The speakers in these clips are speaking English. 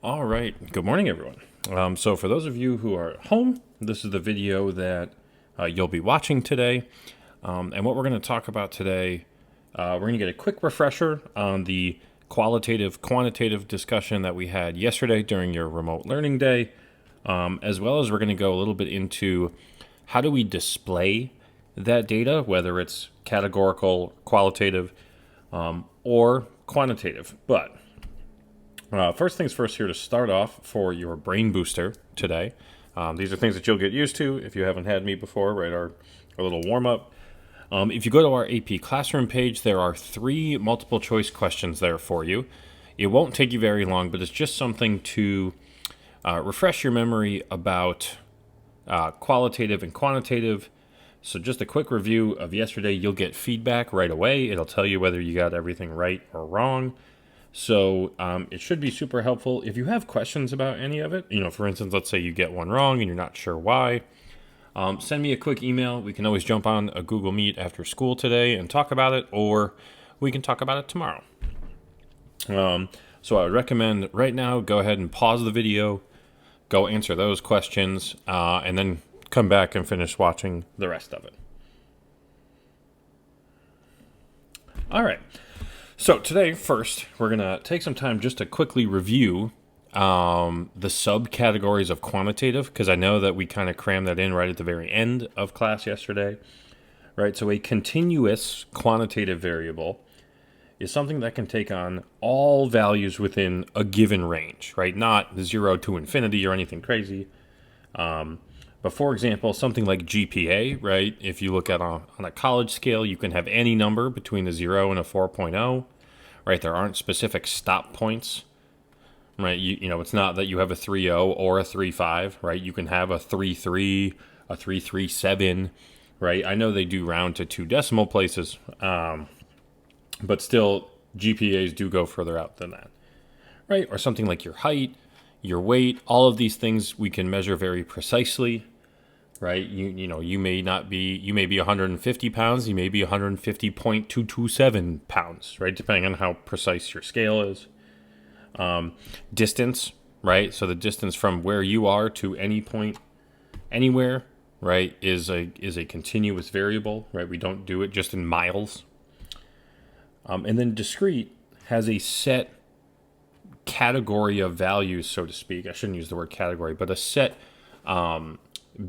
All right. Good morning, everyone. So, for those of you who are at home, this is the video that you'll be watching today. And what we're going to talk about today, we're going to get a quick refresher on the qualitative, quantitative discussion that we had yesterday during your remote learning day, as well as we're going to go a little bit into how do we display that data, whether it's categorical, qualitative, or quantitative. But first things first, here to start off for your brain booster today. These are things that you'll get used to if you haven't had me before, right? Our little warm up. If you go to our AP Classroom page, there are 3 multiple choice questions there for you. It won't take you very long, but it's just something to refresh your memory about qualitative and quantitative. So just a quick review of yesterday. You'll get feedback right away. It'll tell you whether you got everything right or wrong. So it should be super helpful. If you have questions about any of it, for instance, let's say you get one wrong and you're not sure why, send me a quick email. We can always jump on a Google Meet after school today and talk about it, or we can talk about it tomorrow. So I would recommend right now, go ahead and pause the video, go answer those questions, and then come back and finish watching the rest of it. All right. So today, first, we're going to take some time just to quickly review the subcategories of quantitative, because I know that we kind of crammed that in right at the very end of class yesterday, right? So a continuous quantitative variable is something that can take on all values within a given range, right? Not 0 to infinity or anything crazy. But for example, something like GPA, right? If you look at on a college scale, you can have any number between a 0 and a 4.0, right? There aren't specific stop points, right? It's not that you have a 3.0 or a 3.5, right? You can have a 3.3, a 3.37, right? I know they do round to 2 decimal places, but still GPAs do go further out than that, right? Or something like your height, your weight, all of these things we can measure very precisely, right? You may be 150 pounds, you may be 150.227 pounds, right? Depending on how precise your scale is. Distance, right? So the distance from where you are to any point anywhere, right, is a continuous variable, right? We don't do it just in miles. And then discrete has a set category of values, so to speak. I shouldn't use the word category, but a set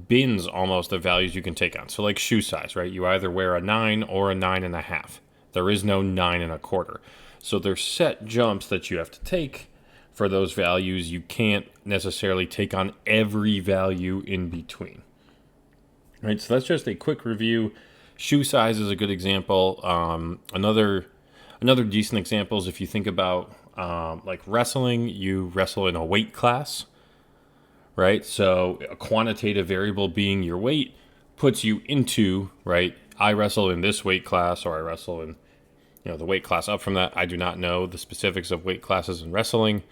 bins almost of values you can take on. So like shoe size, right? You either wear a 9 or a 9.5. There is no 9.25. So there's set jumps that you have to take for those values. You can't necessarily take on every value in between. Right, so that's just a quick review. Shoe size is a good example. Another decent example is if you think about like wrestling, you wrestle in a weight class, right? So a quantitative variable being your weight puts you into, right? I wrestle in this weight class, or I wrestle in, the weight class up from that. I do not know the specifics of weight classes in wrestling.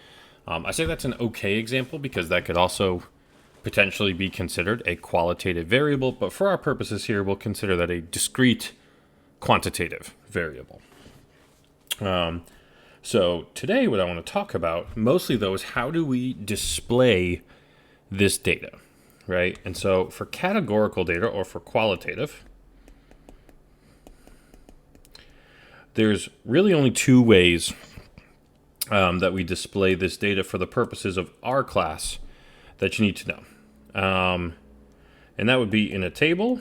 I say that's an okay example because that could also potentially be considered a qualitative variable, but for our purposes here, we'll consider that a discrete quantitative variable. So today what I want to talk about mostly though is how do we display this data, right? And so for categorical data or for qualitative, there's really only 2 ways that we display this data for the purposes of our class that you need to know. And that would be in a table.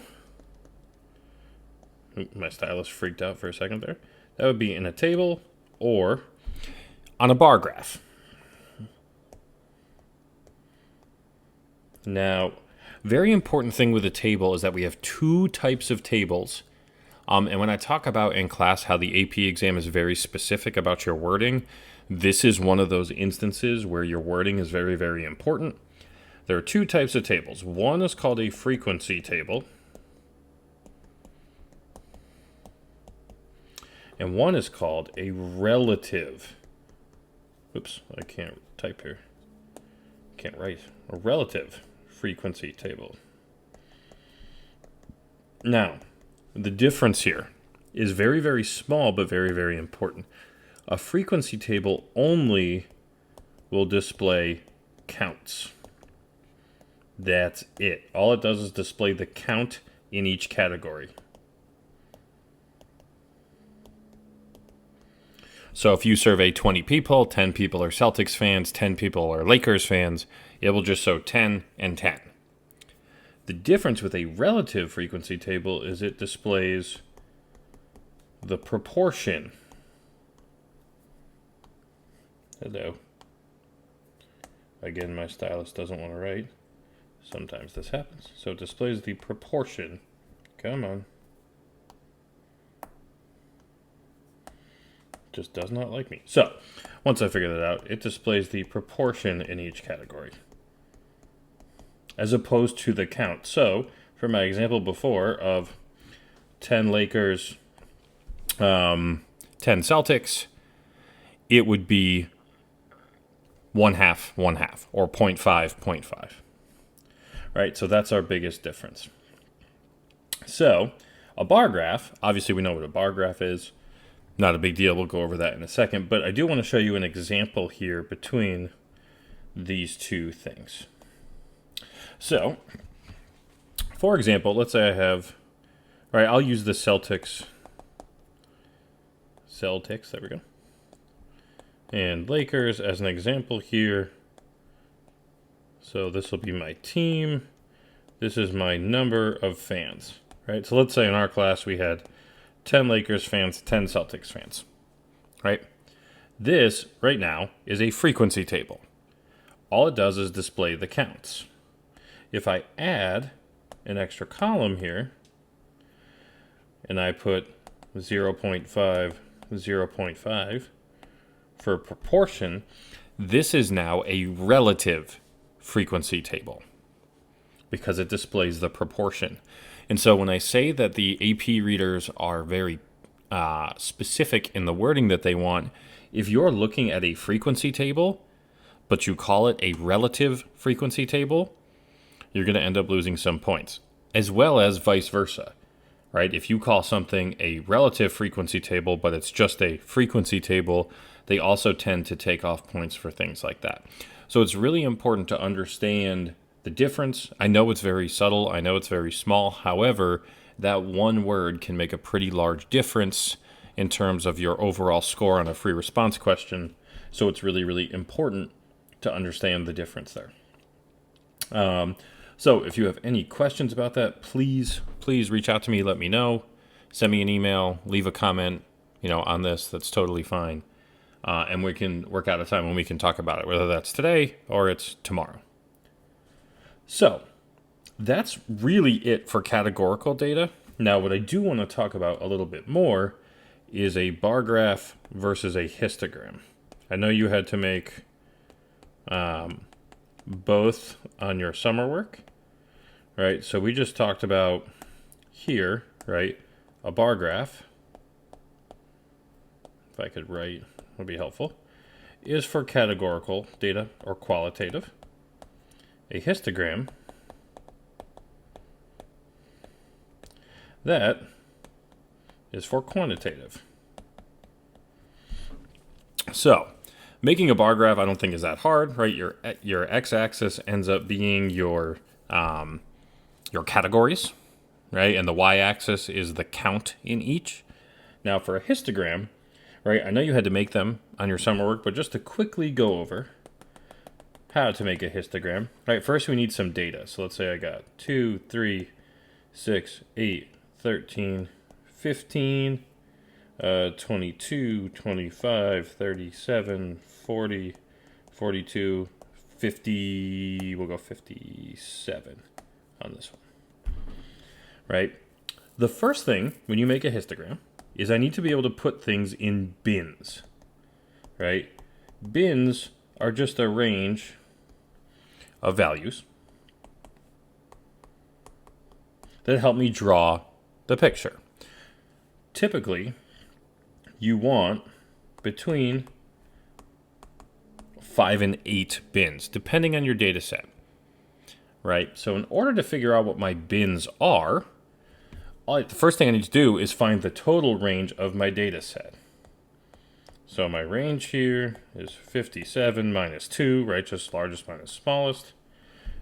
My stylus freaked out for a second there. That would be in a table or on a bar graph. Now, very important thing with a table is that we have 2 types of tables. And when I talk about in class how the AP exam is very specific about your wording, this is one of those instances where your wording is very, very important. There are 2 types of tables. One is called a frequency table, and one is called a relative. Oops, I can't type here. Can't write. A relative frequency table. Now, the difference here is very, very small, but very, very important. A frequency table only will display counts. That's it. All it does is display the count in each category. So if you survey 20 people, 10 people are Celtics fans, 10 people are Lakers fans, it will just show 10 and 10. The difference with a relative frequency table is it displays the proportion. Hello. Again, my stylus doesn't want to write. Sometimes this happens. So it displays the proportion. Come on. Just does not like me. So, once I figure that out, it displays the proportion in each category, as opposed to the count. So, for my example before of 10 Lakers, 10 Celtics, it would be 1/2, 1/2, or 0.5, 0.5. Right, so that's our biggest difference. So, a bar graph, obviously we know what a bar graph is. Not a big deal, we'll go over that in a second, but I do want to show you an example here between these two things. So, for example, let's say I have, right, I'll use the Celtics, there we go, and Lakers as an example here. So this will be my team. This is my number of fans, right? So let's say in our class we had 10 Lakers fans, 10 Celtics fans, right? This, right now, is a frequency table. All it does is display the counts. If I add an extra column here, and I put 0.5, 0.5 for proportion, this is now a relative frequency table because it displays the proportion. And so when I say that the AP readers are very specific in the wording that they want, if you're looking at a frequency table, but you call it a relative frequency table, you're going to end up losing some points, as well as vice versa, right? If you call something a relative frequency table, but it's just a frequency table, they also tend to take off points for things like that. So it's really important to understand the difference. I know it's very subtle. I know it's very small. However, that one word can make a pretty large difference in terms of your overall score on a free response question. So it's really, really important to understand the difference there. So if you have any questions about that, please reach out to me. Let me know. Send me an email. Leave a comment, on this. That's totally fine. And we can work out a time when we can talk about it, whether that's today or it's tomorrow. So that's really it for categorical data. Now, what I do want to talk about a little bit more is a bar graph versus a histogram. I know you had to make both on your summer work, right? So we just talked about here, right, a bar graph, if I could write, would be helpful, is for categorical data or qualitative. A histogram, that is for quantitative. So, making a bar graph I don't think is that hard, right? Your x-axis ends up being your categories, right? And the y-axis is the count in each. Now, for a histogram, right, I know you had to make them on your summer work, but just to quickly go over how to make a histogram, right? First, we need some data. So let's say I got 2, 3, 6, 8, 13, 15, 22, 25, 37, 40, 42, 50, we'll go 57 on this one, right? The first thing when you make a histogram is I need to be able to put things in bins, right? Bins are just a range of values that help me draw the picture. Typically, you want between 5 and 8 bins, depending on your data set, right? So in order to figure out what my bins are, the first thing I need to do is find the total range of my data set. So my range here is 57 minus 2, right? Just largest minus smallest.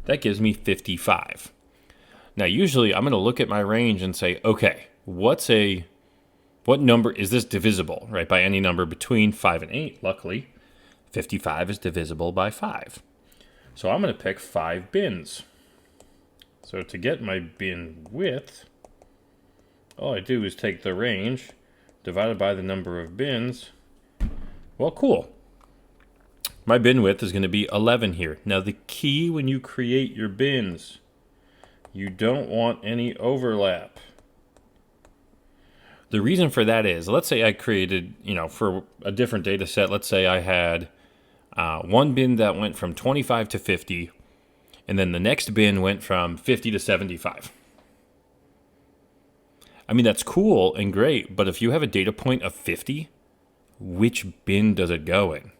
That gives me 55. Now, usually I'm going to look at my range and say, okay, what number is this divisible, right? By any number between 5 and 8. Luckily, 55 is divisible by 5. So I'm going to pick 5 bins. So to get my bin width, all I do is take the range divided by the number of bins. Well, cool. My bin width is going to be 11 here. Now, the key when you create your bins, you don't want any overlap. The reason for that is, let's say I created, for a different data set, let's say I had one bin that went from 25 to 50, and then the next bin went from 50 to 75. I mean, that's cool and great, but if you have a data point of 50, which bin does it go in?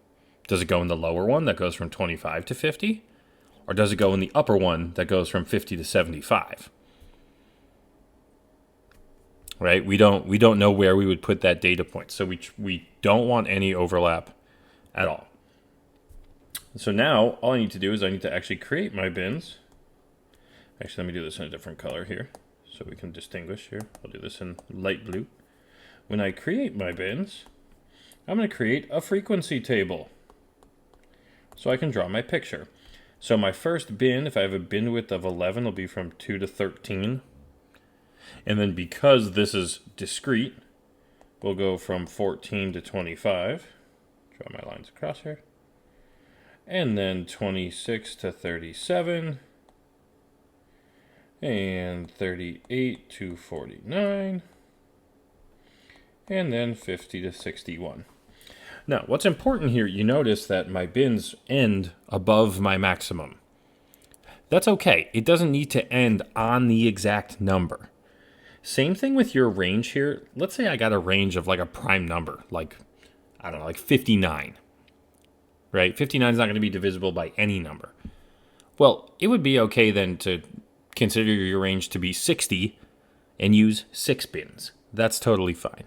Does it go in the lower one that goes from 25 to 50? Or does it go in the upper one that goes from 50 to 75? Right? We don't know where we would put that data point. So we don't want any overlap at all. So now all I need to do is I need to actually create my bins. Actually, let me do this in a different color here so we can distinguish here. I'll do this in light blue. When I create my bins, I'm going to create a frequency table so I can draw my picture. So my first bin, if I have a bin width of 11, will be from 2 to 13. And then because this is discrete, we'll go from 14 to 25. Draw my lines across here. And then 26 to 37. And 38 to 49. And then 50 to 61. Now, what's important here, you notice that my bins end above my maximum. That's okay. It doesn't need to end on the exact number. Same thing with your range here. Let's say I got a range of like a prime number, like 59. Right? 59 is not going to be divisible by any number. Well, it would be okay then to consider your range to be 60 and use 6 bins. That's totally fine.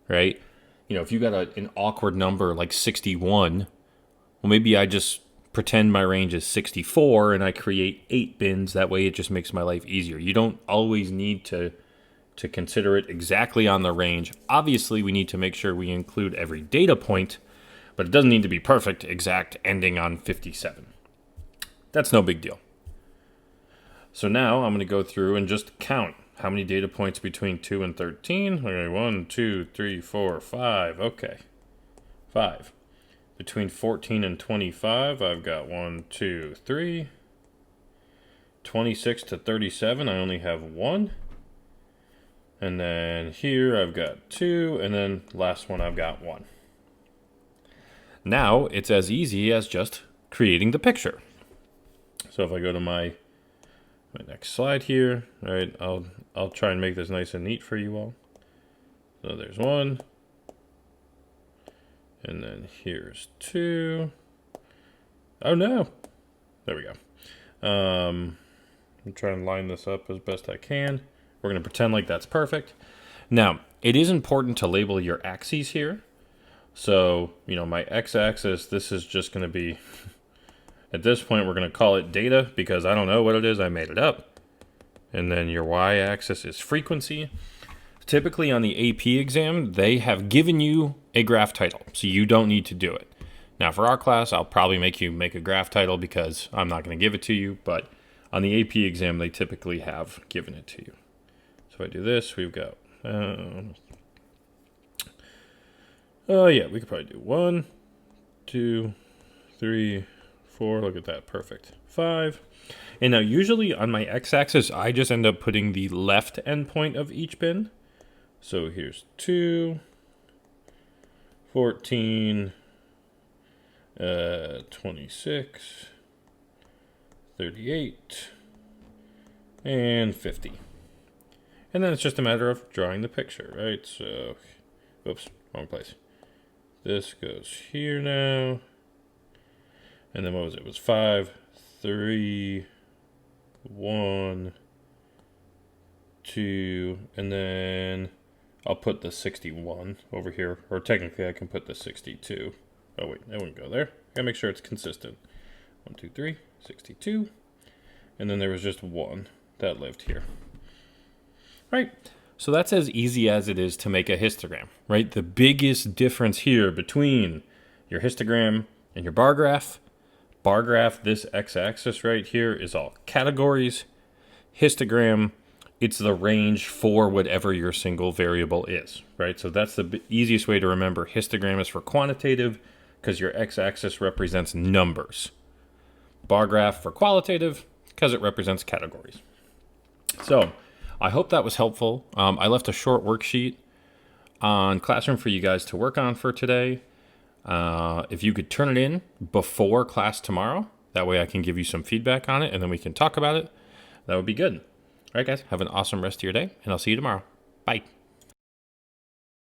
Right? If you got an awkward number like 61, well, maybe I just pretend my range is 64 and I create 8 bins. That way it just makes my life easier. You don't always need to consider it exactly on the range. Obviously, we need to make sure we include every data point, but it doesn't need to be perfect, exact, ending on 57. That's no big deal. So now I'm going to go through and just count. How many data points between 2 and 13? Okay, 1, 2, 3, 4, 5. Okay, 5. Between 14 and 25, I've got 1, 2, 3. 26 to 37, I only have 1. And then here I've got 2, and then last one I've got 1. Now it's as easy as just creating the picture. So if I go to my next slide here, right? I'll try and make this nice and neat for you all. So there's 1. And then here's 2. Oh no. There we go. I'm trying to line this up as best I can. We're going to pretend like that's perfect. Now, it is important to label your axes here. So, my x-axis, this is just going to be, at this point, we're going to call it data because I don't know what it is. I made it up. And then your y-axis is frequency. Typically on the AP exam, they have given you a graph title, so you don't need to do it. Now, for our class, I'll probably make you make a graph title because I'm not going to give it to you, but on the AP exam, they typically have given it to you. So if I do this, we've got, we could probably do 1, 2, 3, 4. Look at that. Perfect. 5. And now usually on my x-axis, I just end up putting the left endpoint of each bin. So here's 2, 14, 26, 38, and 50. And then it's just a matter of drawing the picture, right? So, oops, wrong place. This goes here now. And then what was it? It was 5, 3, 1, 2, and then I'll put the 61 over here, or technically I can put the 62. Oh wait, that wouldn't go there. Gotta make sure it's consistent. 1, 2, 3, 62. And then there was just one that lived here. Right, so that's as easy as it is to make a histogram, right? The biggest difference here between your histogram and your bar graph, this x-axis right here is all categories. Histogram, it's the range for whatever your single variable is, right? So that's the easiest way to remember. Histogram is for quantitative because your x-axis represents numbers. Bar graph for qualitative because it represents categories. So I hope that was helpful. I left a short worksheet on Classroom for you guys to work on for today. If you could turn it in before class tomorrow, that way I can give you some feedback on it and then we can talk about it. That would be good. All right, guys, have an awesome rest of your day, and I'll see you tomorrow. Bye.